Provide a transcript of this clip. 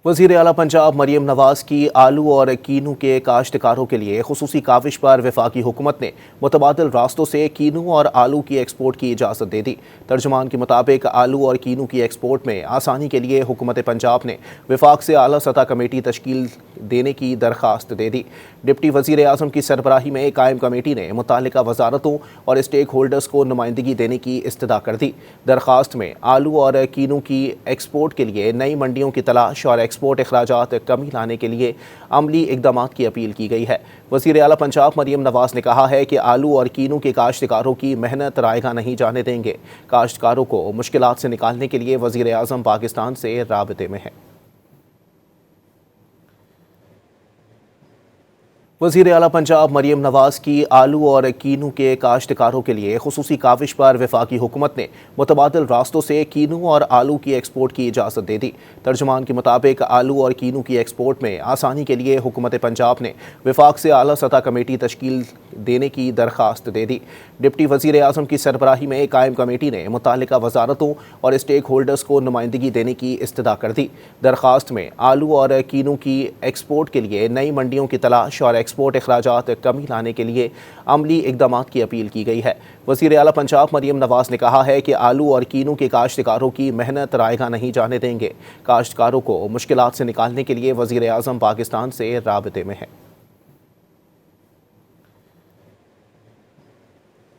وزیر اعلیٰ پنجاب مریم نواز کی آلو اور کینو کے کاشتکاروں کے لیے خصوصی کاوش پر وفاقی حکومت نے متبادل راستوں سے کینو اور آلو کی ایکسپورٹ کی اجازت دے دی۔ ترجمان کے مطابق آلو اور کینو کی ایکسپورٹ میں آسانی کے لیے حکومت پنجاب نے وفاق سے اعلیٰ سطح کمیٹی تشکیل دینے کی درخواست دے دی۔ ڈپٹی وزیر اعظم کی سربراہی میں قائم کمیٹی نے متعلقہ وزارتوں اور اسٹیک ہولڈرز کو نمائندگی دینے کی استدعا کر دی۔ درخواست میں آلو اور کینو کی ایکسپورٹ کے لیے نئی منڈیوں کی تلاش اور ایکسپورٹ اخراجات کمی لانے کے لیے عملی اقدامات کی اپیل کی گئی ہے۔ وزیر اعلیٰ پنجاب مریم نواز نے کہا ہے کہ آلو اور کینو کے کاشتکاروں کی محنت رائیگاں نہیں جانے دیں گے۔ کاشتکاروں کو مشکلات سے نکالنے کے لیے وزیر اعظم پاکستان سے رابطے میں ہیں۔ وزیر اعلیٰ پنجاب مریم نواز کی آلو اور کینو کے کاشتکاروں کے لیے خصوصی کاوش پر وفاقی حکومت نے متبادل راستوں سے کینو اور آلو کی ایکسپورٹ کی اجازت دے دی۔ ترجمان کے مطابق آلو اور کینو کی ایکسپورٹ میں آسانی کے لیے حکومت پنجاب نے وفاق سے اعلیٰ سطح کمیٹی تشکیل دینے کی درخواست دے دی۔ ڈپٹی وزیر اعظم کی سربراہی میں قائم کمیٹی نے متعلقہ وزارتوں اور اسٹیک ہولڈرز کو نمائندگی دینے کی استدعا کر دی۔ درخواست میں آلو اور کینو کی ایکسپورٹ کے لیے نئی منڈیوں کی تلاش اور ایکسپورٹ اخراجات کمی لانے کے لیے عملی اقدامات کی اپیل کی گئی ہے۔ وزیر اعلیٰ پنجاب مریم نواز نے کہا ہے کہ آلو اور کینو کے کاشتکاروں کی محنت رائیگاں نہیں جانے دیں گے۔ کاشتکاروں کو مشکلات سے نکالنے کے لیے وزیر اعظم پاکستان سے رابطے میں ہیں۔